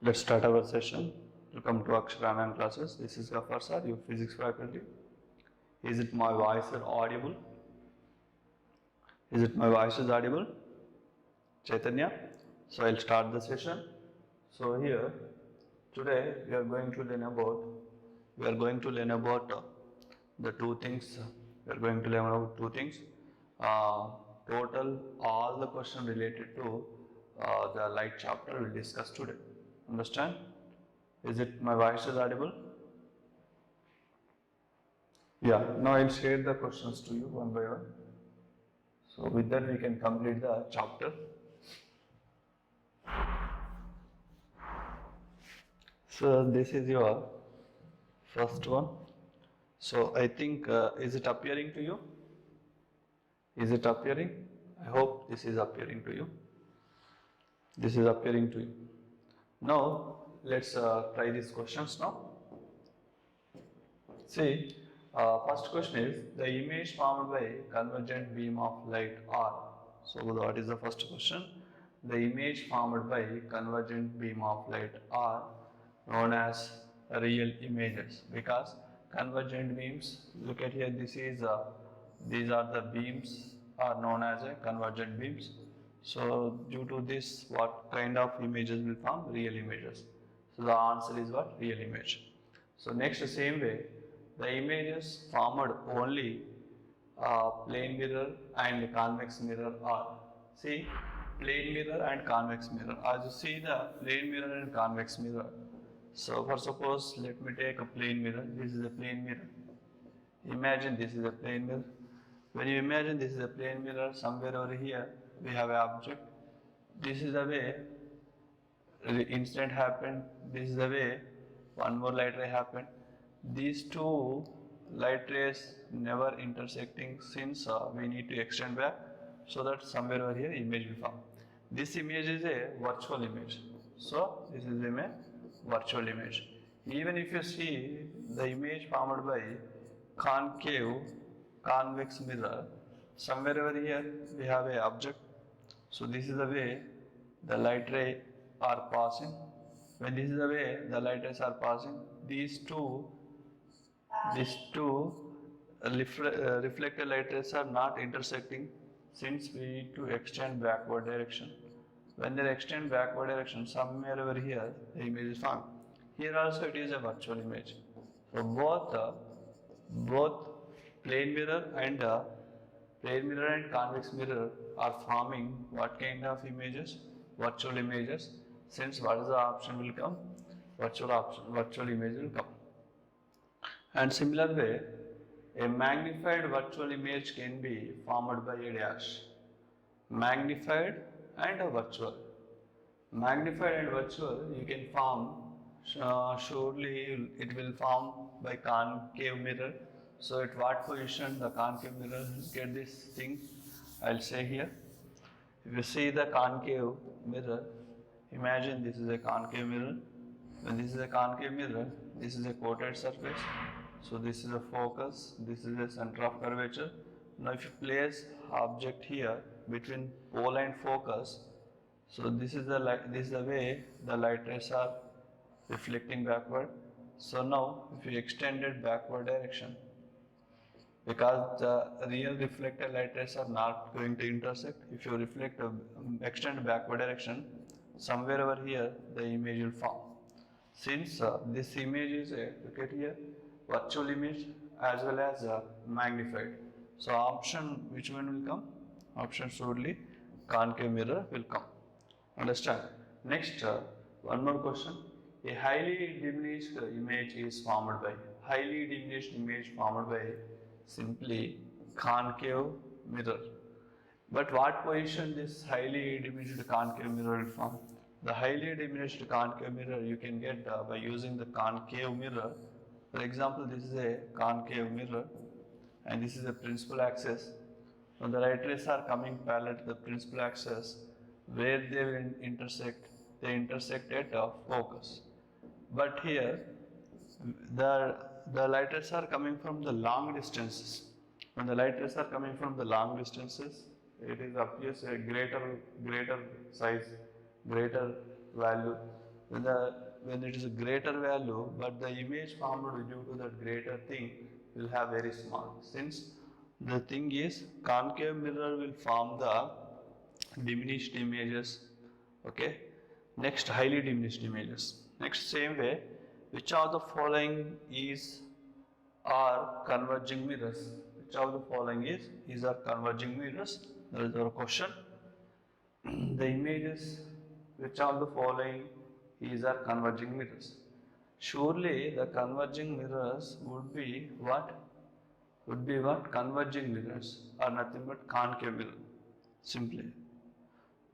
Let's start our session. Welcome to Aksharan classes. This is Gafar sir, your physics faculty. Is it my voice audible? Is it my voice is audible? Chaitanya? So I'll start the session. So here, today we are going to learn about the two things. We are going to learn about two things. Total all the question related to the light chapter we'll discuss today. Understand? Is it my voice is audible? Yeah, now I'll share the questions to you one by one. So with that we can complete the chapter. So this is your first one. So I think, is it appearing to you? Is it appearing? I hope this is appearing to you. This is appearing to you. Now let's try these questions now. See, first question is the image formed by convergent beam of light R. So what is the first question? The image formed by convergent beam of light R known as real images, because convergent beams, look at here, this is these are the beams are known as a convergent beams. So due to this, what kind of images will form? Real images. So the answer is what? Real image. So next, the same way, the images formed only plane mirror and convex mirror are. See, plane mirror and convex mirror. As you see the plane mirror and convex mirror. So for suppose, let me take a plane mirror. This is a plane mirror. Imagine this is a plane mirror. When you imagine this is a plane mirror, somewhere over here we have an object. This is the way the incident happened. This is the way one more light ray happened. These two light rays never intersecting, since we need to extend back, so that somewhere over here image will form. This image is a virtual image. So this is a virtual image. Even if you see the image formed by concave convex mirror, somewhere over here we have a object. So this is the way the light ray are passing. When this is the way the light rays are passing, these two reflected light rays are not intersecting, since we need to extend backward direction. When they extend backward direction, somewhere over here the image is formed. Here also it is a virtual image. So both plane mirror and convex mirror are forming what kind of images? Virtual images. Since what is the option will come? Virtual image will come. And similar way, a magnified virtual image can be formed by a dash. Magnified and a virtual. Magnified and virtual you can form, surely it will form by concave mirror. So at what position the concave mirror, look at this thing, I'll say here. If you see the concave mirror, imagine this is a concave mirror. When this is a concave mirror, this is a coated surface. So this is a focus, this is a center of curvature. Now if you place object here between pole and focus, so this is the way the light rays are reflecting backward. So now if you extend it backward direction, because the real reflected light rays are not going to intersect, if you extend backward direction, somewhere over here the image will form. Since this image is look at here, virtual image as well as magnified. So option, which one will come? Option surely concave mirror will come. Understand? Next, one more question. A highly diminished image is formed by, simply concave mirror. But what position this highly diminished concave mirror will form? The highly diminished concave mirror you can get by using the concave mirror. For example, this is a concave mirror and this is a principal axis. When the light rays are coming parallel to the principal axis, where they will intersect, they intersect at focus. But here, the light rays are coming from the long distances. When the light rays are coming from the long distances, it is appears a greater size, greater value. when it is a greater value, but the image formed due to that greater thing will have very small. Since the thing is concave mirror will form the diminished images. Okay. Next, highly diminished images. Next, same way, which of the following are converging mirrors? Which of the following is are converging mirrors? That is our question. The images, which of the following are converging mirrors? Surely the converging mirrors would be what? Would be what? Converging mirrors are nothing but concave mirror. Simply.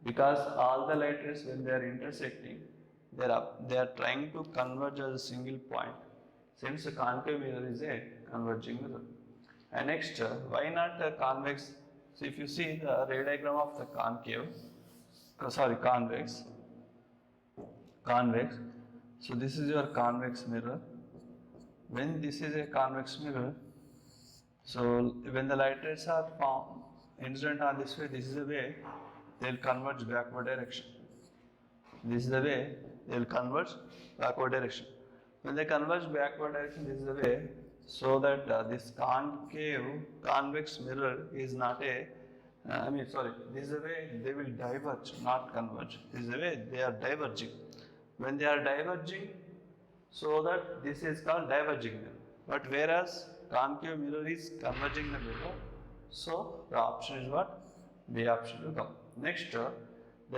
Because all the light rays, when they are intersecting, they are trying to converge as a single point. Since a concave mirror is a converging mirror. And next, why not a convex? So if you see the ray diagram of the convex. So this is your convex mirror. When this is a convex mirror, so when the light rays are incident on this way, this is the way they will converge backward direction. This is the way they will converge backward direction. When they converge backward direction, this is the way, so that this convex mirror is not a, this is the way they will diverge, not converge. This is the way they are diverging. When they are diverging, so that this is called diverging mirror. But whereas concave mirror is converging the mirror, so the option is what? B option will come. Next, the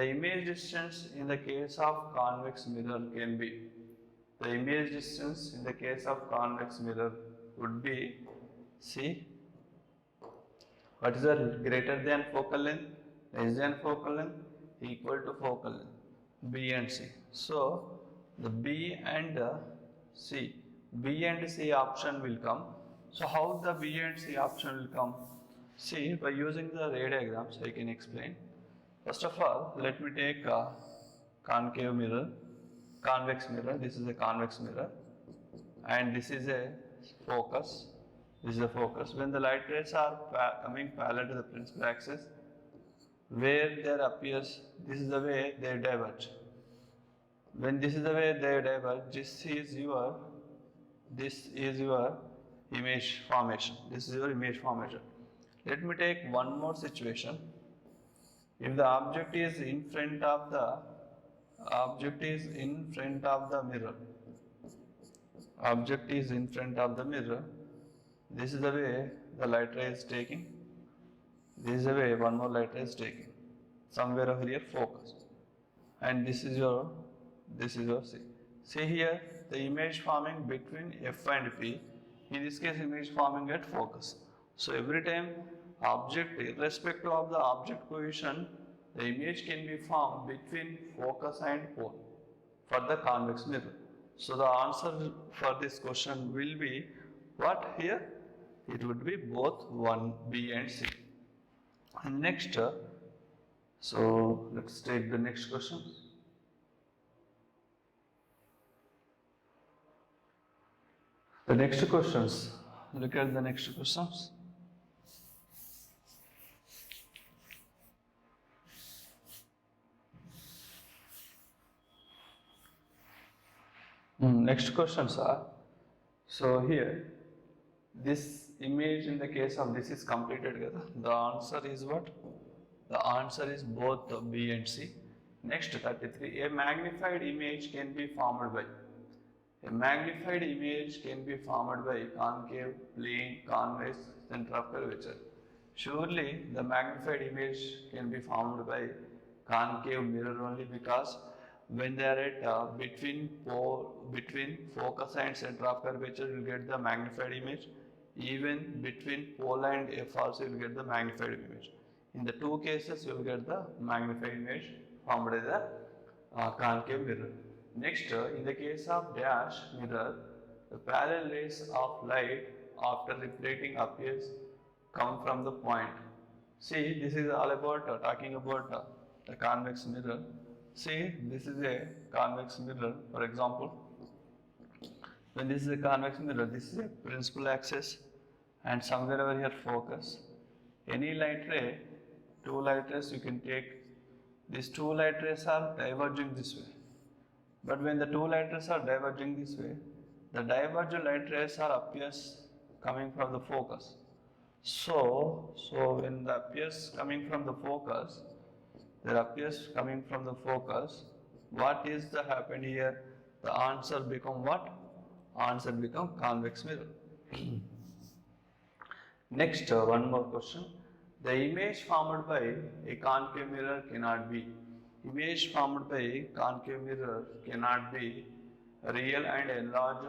image distance in the case of convex mirror can be. The image distance in the case of convex mirror would be C. What is the greater than focal length, less than focal length, equal to focal length? B and C. So the B and C option will come. So how the B and C option will come? See, by using the ray diagrams, I can explain. First of all, let me take a convex mirror. This is a convex mirror, and this is a focus. This is a focus. When the light rays are coming parallel to the principal axis, where there appears, this is the way they diverge. When this is the way they diverge, this is your image formation. This is your image formation. Let me take one more situation. If the object is in front of the mirror, this is the way the light ray is taking. This is the way one more light ray is taking. Somewhere over here, focus. And this is your C. See here, the image forming between F and P. In this case, image forming at focus. So every time object, irrespective of the object position, the image can be formed between focus and pole for the convex mirror. So the answer for this question will be what here? It would be both 1, B and C. And next, so let's take the next question. The next questions, look at the next questions. Next questions are, so here, this image in the case of this is completed together. The answer is what? The answer is both B and C. Next, 33, a magnified image can be formed by. A magnified image can be formed by concave, plane, convex, center of curvature. Surely the magnified image can be formed by concave mirror only, because when they are at between focus and center of curvature, you will get the magnified image. Even between pole and F also you will get the magnified image. In the two cases, you will get the magnified image formed by the concave mirror. Next, in the case of dash mirror, the parallel rays of light after reflecting come from the point. See, this is all about talking about the convex mirror. See, this is a convex mirror. For example, when this is a convex mirror, this is a principal axis, and somewhere over here focus. Any light ray, two light rays you can take. These two light rays are diverging this way. But when the two light rays are diverging this way, the divergent light rays are appears coming from the focus. So when the appears coming from the focus, there appears coming from the focus, what is the happened here? The answer become what? Answer become convex mirror. Next, one more question. The image formed by a concave mirror cannot be. Image formed by a concave mirror cannot be real and enlarged.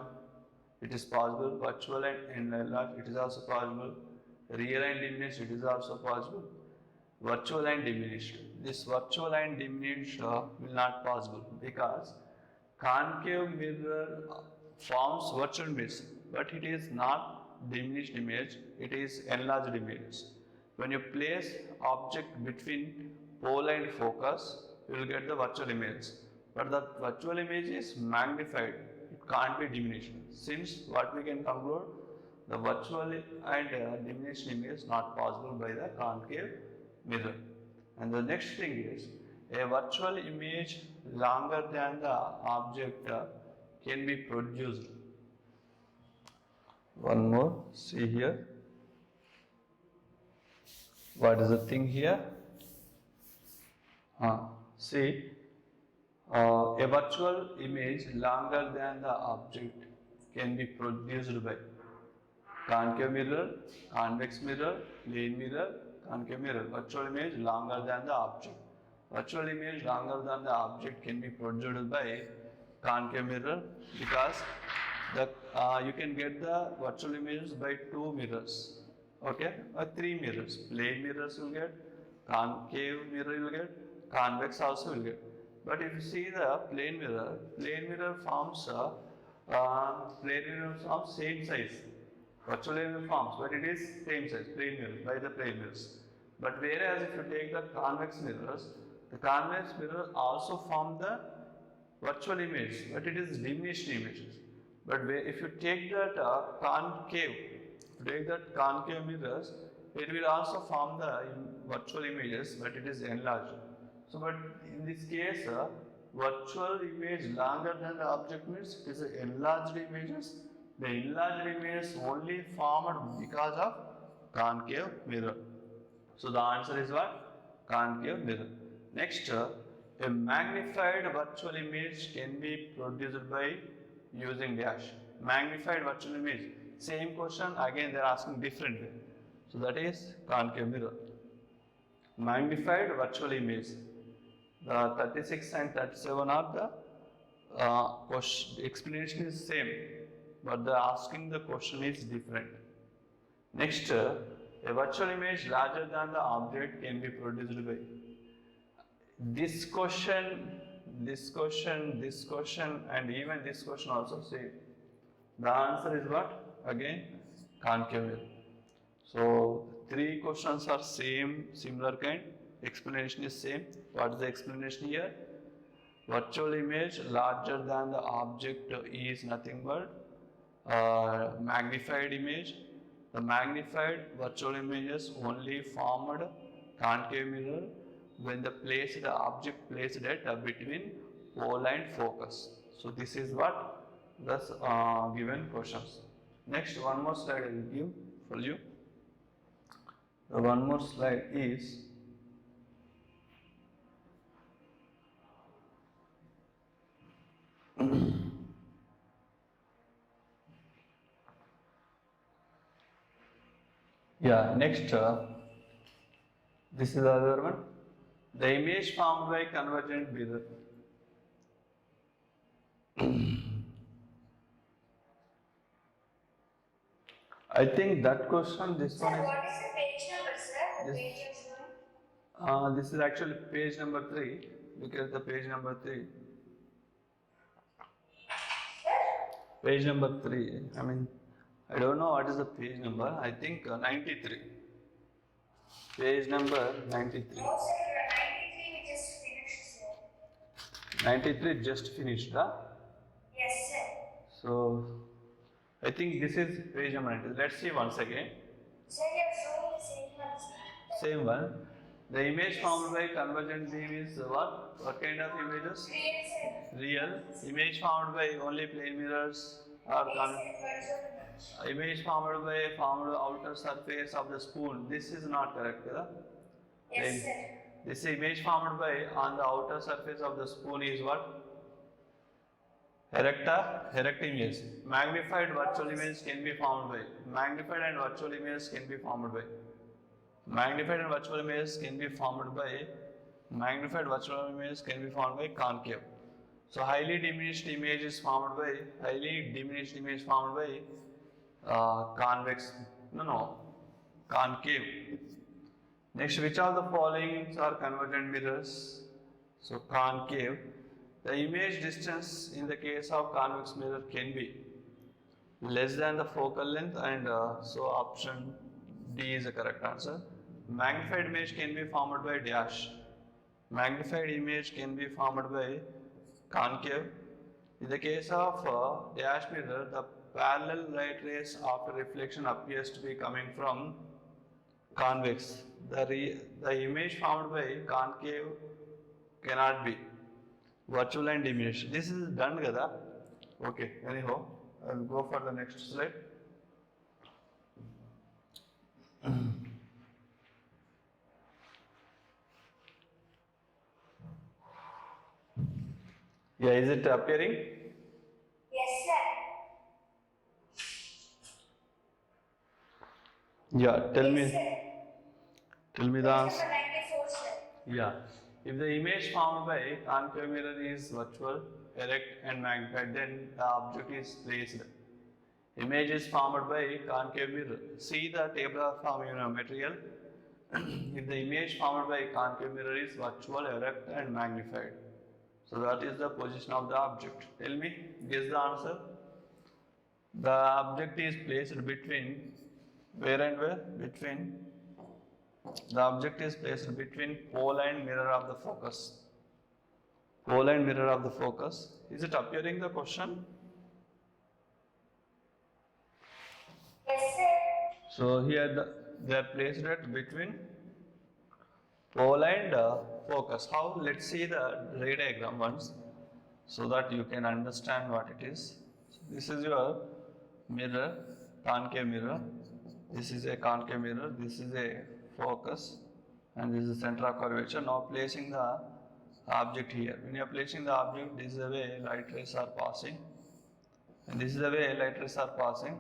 It is possible. Virtual and enlarged. It is also possible. Real and diminished. It is also possible. Virtual and diminished. This virtual and diminished will not possible because concave mirror forms virtual image, but it is not diminished image, it is enlarged image. When you place object between pole and focus, you will get the virtual image. But the virtual image is magnified, it can't be diminished. Since what we can conclude, the virtual and diminished image is not possible by the concave mirror. And the next thing is, a virtual image longer than the object can be produced. One more, see here. What is the thing here? See, a virtual image longer than the object can be produced by concave mirror, convex mirror, plane mirror, concave mirror. Virtual image longer than the object. Virtual image longer than the object can be produced by concave mirror because you can get the virtual images by two mirrors, okay, or three mirrors. Plane mirrors will get, concave mirror will get, convex also will get. But if you see the plane mirror forms same size. Virtual mirror forms, but it is same size, plane mirror, by the plane mirrors. But whereas if you take the convex mirrors, the convex mirror also form the virtual image, but it is diminished images. But if you take that concave mirrors, it will also form the virtual images, but it is enlarged. So, but in this case, virtual image longer than the object means it is enlarged images. The enlarged image is only formed because of concave mirror. So the answer is what? Concave mirror. Next, a magnified virtual image can be produced by using dash. Magnified virtual image. Same question, again they are asking different way. So that is concave mirror. Magnified virtual image. The 36 and 37 are the explanation is same, but the asking the question is different. Next, a virtual image larger than the object can be produced by this question, and even this question also same. The answer is what? Again, concave mirror. So three questions are same, similar kind. Explanation is same. What is the explanation here? Virtual image larger than the object is nothing but magnified image. The magnified virtual images only formed concave mirror when the object placed at between pole and focus. So this is what the given questions. Next, one more slide I will give for you. The one more slide is next, this is the other one. The image formed by convergent mirror. I think that question, this one is. What is the page number, sir? This is actually page number 3. Look at the page number 3. Page number 3. I don't know what is the page number. I think 93. Page number 93. No, sir. 93 we just finished, sir. 93 just finished, huh? Yes, sir. So, I think this is page number 93. Let's see once again. Sir, you are showing the same one, sir. Same one. The image formed by convergent beam is what? What kind of images? Real sir. Real. Image formed by only plane mirrors or Yes sir. Virtual image. image formed outer surface of the spoon. This is not correct. Yes sir. This image formed by on the outer surface of the spoon is what? Erect image. Magnified virtual image can be formed by. Magnified and virtual image can be formed by. Magnified and virtual image can be formed by. Magnified virtual image can be formed by concave. So highly diminished image is formed by. Highly diminished image formed by convex. No. Concave. Next, which of the following are convergent mirrors? So concave. The image distance in the case of convex mirror can be less than the focal length, and so option D is the correct answer. Magnified image can be formed by dash. Magnified image can be formed by concave. In the case of dash mirror, the parallel light rays after reflection appears to be coming from convex. The image formed by concave cannot be virtual and diminished. This is done kada. Okay, anyhow, I will go for the next slide. Yeah, is it appearing? Yes sir. Yeah, tell Yes me sir. the answer. Number 94 sir. Yeah, if the image formed by concave mirror is virtual, erect and magnified, then the object is placed. Image is formed by concave mirror. See the table of material. If the image formed by concave mirror is virtual, erect and magnified, so that is the position of the object. Tell me, guess the answer. The object is placed between where and where? The object is placed between pole and mirror of the focus. Pole and mirror of the focus. Is it appearing the question? Yes sir. So here they are placed at between pole and focus. How? Let's see the ray diagram once, so that you can understand what it is. So this is your mirror, concave mirror. This is a concave mirror. This is a focus, and this is the center of curvature. Now placing the object here. When you are placing the object, this is the way light rays are passing, and this is the way light rays are passing.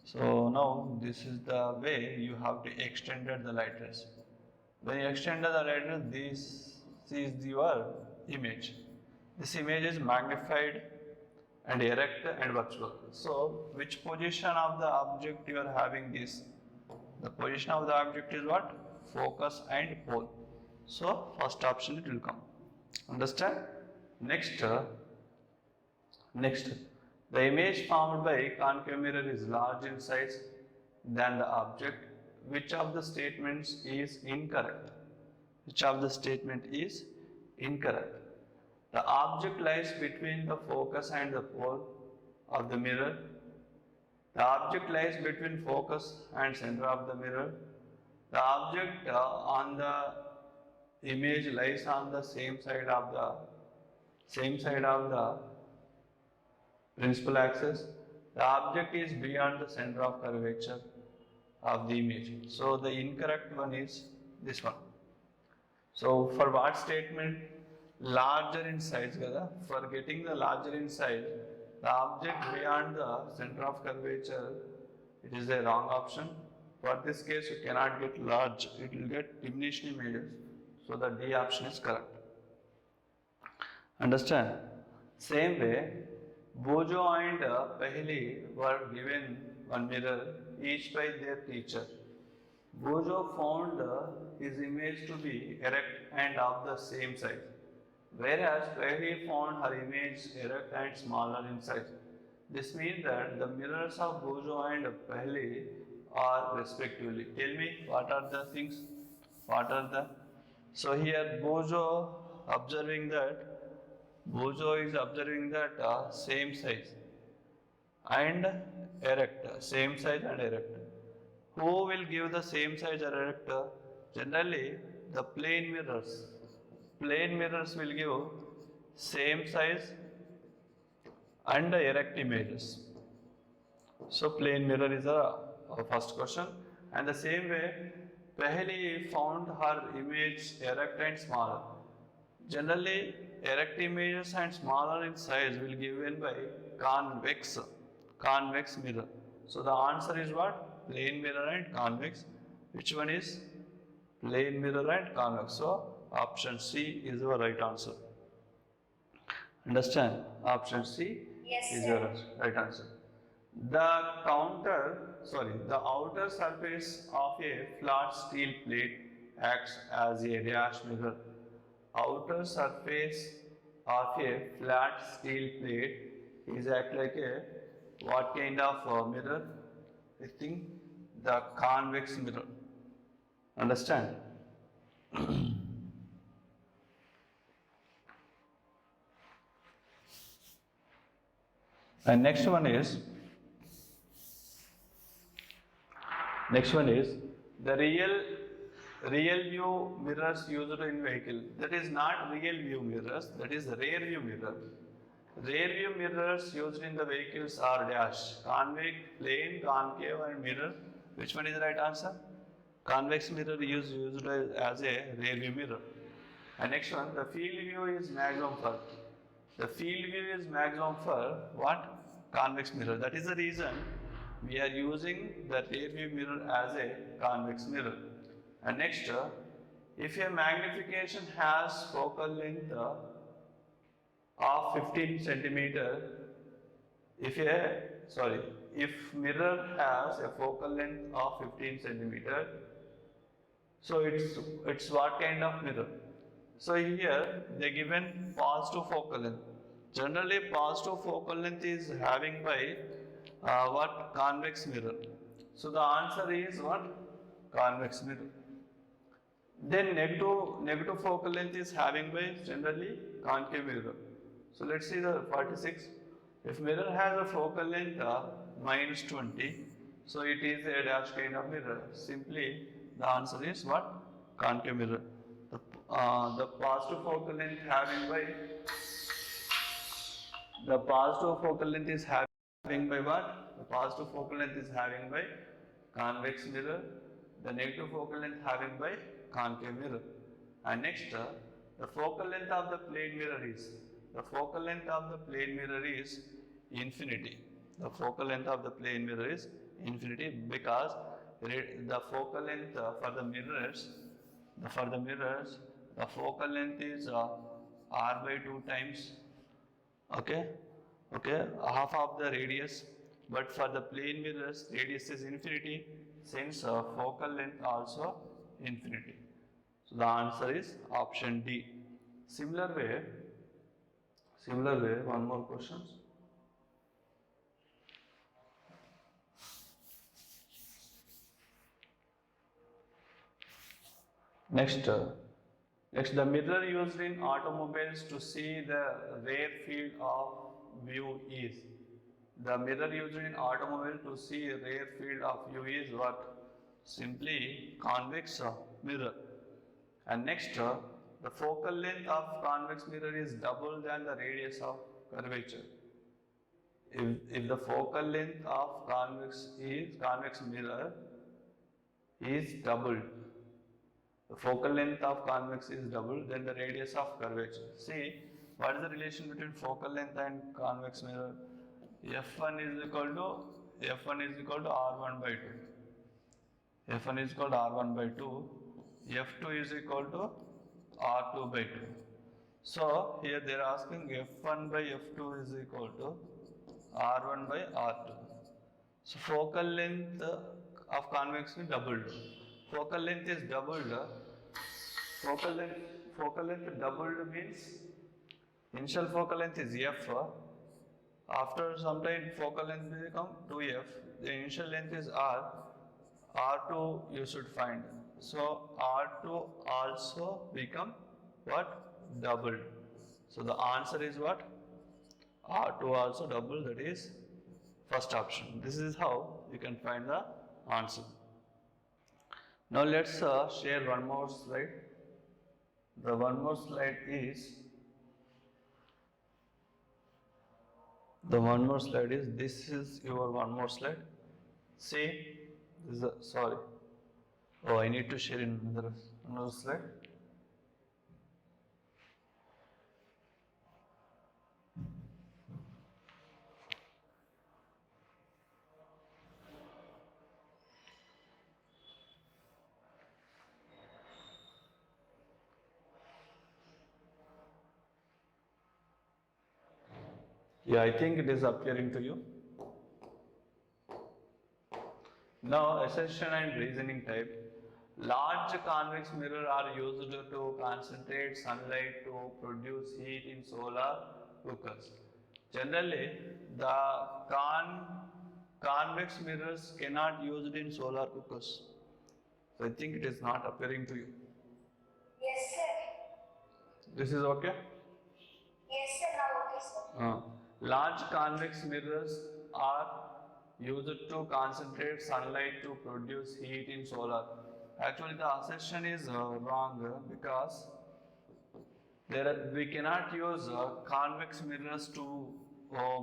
So now this is the way you have to extend the light rays. When you extend the light rays, this is your image. This image is magnified and erect and virtual. So which position of the object you are having this? The position of the object is what? Focus and pole. So first option it will come. Understand? Next, the image formed by concave mirror is large in size than the object. Which of the statements is incorrect? Which of the statement is incorrect? The object lies between the focus and the pole of the mirror. The object lies between focus and center of the mirror. The object on the image lies on the same side of the principal axis. The object is beyond the center of curvature of the image. So the incorrect one is this one. So for what statement? Larger in size kada. For getting the larger in size, the object beyond the center of curvature, it is a wrong option. For this case, you cannot get large, it will get diminished images. So the D option is correct. Understand? Same way, Bojo and Paheli were given one mirror, each by their teacher. Bojo found his image to be erect and of the same size, whereas Paheli found her image erect and smaller in size. This means that the mirrors of Bojo and Paheli are respectively. Tell me, what are the things? So here Bojo is observing that same size and erect, same size and erect. Who will give the same size or erect? Generally, the plane mirrors. Plane mirrors will give same size and erect images. So plane mirror is a first question, and the same way Paheli found her image erect and smaller. Generally, erect images and smaller in size will be given by convex mirror. So the answer is what? Plane mirror and convex. Which one is plane mirror and convex? So option C is the right answer. Understand? Option C Yes, is sir. your right answer. The outer surface of a flat steel plate acts as a dash mirror. Outer surface of a flat steel plate is act like a what kind of mirror? I think the convex mirror. Understand? And next one is the real view mirrors used in vehicle. That is not real view mirrors, that is rear view mirror. Rear view mirrors used in the vehicles are dash convex, plane, concave, and mirror. Which one is the right answer? Convex mirror is used as a rear view mirror. And next one, the field view is maximum for. The field view is maximum for what? Convex mirror. That is the reason we are using the rear view mirror as a convex mirror. And next, if a magnification has focal length of 15 centimeter, if mirror has a focal length of 15 centimeter, so it's what kind of mirror? So here they given positive focal length. Generally positive focal length is having by what? Convex mirror. So the answer is what? Convex mirror. Then negative focal length is having by generally concave mirror. So let's see the 46. If mirror has a focal length minus 20, so it is a dash kind of mirror. Simply the answer is what? Concave mirror. The positive focal length having by what? The positive focal length is having by convex mirror. The negative focal length having by concave mirror. And next, the focal length of the plane mirror is infinity. The focal length of the plane mirror is infinity because the focal length for the mirrors, the focal length is r by 2 times. Okay, half of the radius. But for the plane mirrors, radius is infinity, since focal length also infinity. So the answer is option D. Similar way, one more question. Next, the mirror used in automobiles to see the rear field of view is. The mirror used in automobile to see rear field of view is what? Simply convex mirror. And next, the focal length of convex mirror is double than the radius of curvature. If the focal length of convex mirror is doubled, the focal length of convex is doubled, then the radius of curvature. See, what is the relation between focal length and convex mirror? F1 is equal to R1 by 2. F1 is equal to R1 by 2. F2 is equal to R2 by 2. So here they are asking F1 by F2 is equal to R1 by R2. So focal length of convex is doubled. Focal length is doubled. Focal length doubled means initial focal length is F. After some time focal length will become 2F. The initial length is R. R2 you should find. So R2 also become what? Doubled. So the answer is what? R2 also double, that is first option. This is how you can find the answer. Now let's share one more slide. The one more slide is this is your one more slide. See, this is sorry. Oh, I need to share in another slide. Yeah, I think it is appearing to you. Now, assertion and reasoning type. Large convex mirrors are used to concentrate sunlight to produce heat in solar cookers. Generally, the convex mirrors cannot used in solar cookers. So I think it is not appearing to you. Yes, sir. This is okay? Yes, sir. Now okay, sir. Large convex mirrors are used to concentrate sunlight to produce heat in solar. Actually, the assertion is wrong because we cannot use convex mirrors to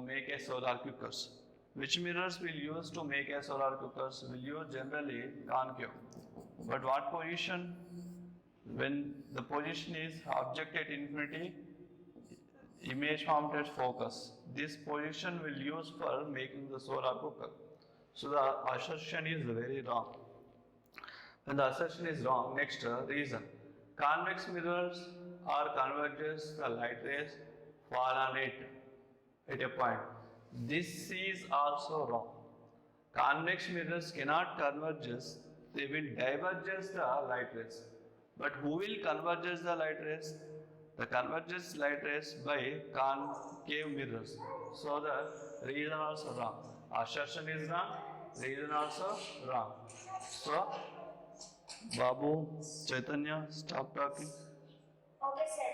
make a solar cookers. Which mirrors will use to make a solar cookers? Will use generally concave. But what position? When the position is object at infinity, image formed at focus. This position will use for making the solar cooker. So the assertion is very wrong. When the assertion is wrong, next reason. Convex mirrors are converges the light rays fall on it at a point. This is also wrong. Convex mirrors cannot converge, they will diverge the light rays. But who will converge the light rays? The converges light rays by concave mirrors. So the reason also wrong. Assertion is wrong, reason also wrong. So, Babu, Chaitanya, stop talking. Okay, sir.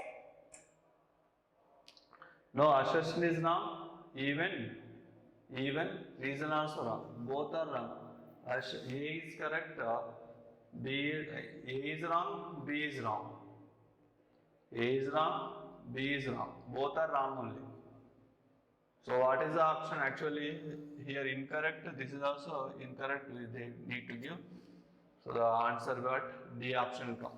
No, assertion is wrong, even reason also wrong. Both are wrong. A is correct, A is wrong, B is wrong. A is wrong, B is wrong. Both are wrong only. So what is the option? Actually here incorrect. This is also incorrect. They need to give. So the answer what? D option will come.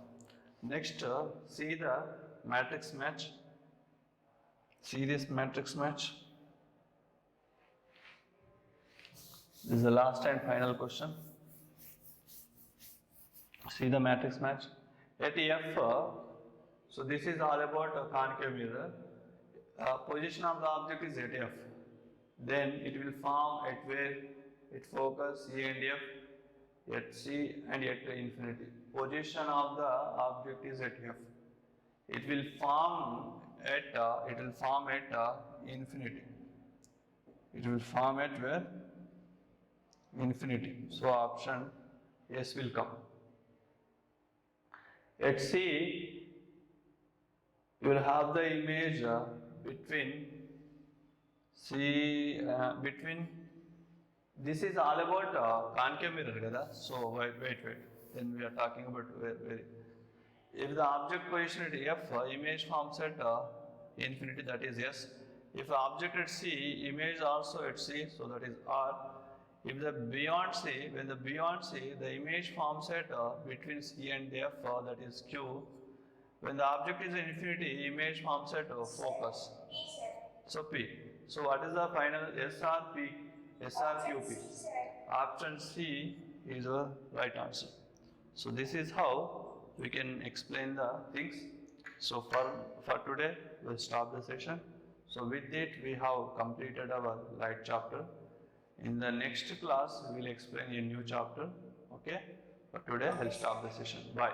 Next, see the matrix match. See this matrix match. This is the last and final question. See the matrix match. At F, so this is all about a concave mirror. Position of the object is at F. Then it will form at where it focus E and F, at C and at infinity. Position of the object is at F. It will form at infinity. It will form at where? Infinity. So option S will come. At C, you will have the image between this is all about concave mirror kada. So wait. Then we are talking about where if the object position at F, image forms at infinity, that is S. If the object at C, image also at C, so that is R. If the beyond C, when the beyond C, the image forms at between C and F, that is Q. When the object is infinity, image forms at focus. P, sir. So P. So what is the final S or P? S or Q, P? C, sir. Option C is the right answer. So this is how we can explain the things. So for today, we'll stop the session. So with it, we have completed our light chapter. In the next class, we will explain a new chapter. Okay? For today, I'll stop the session. Bye.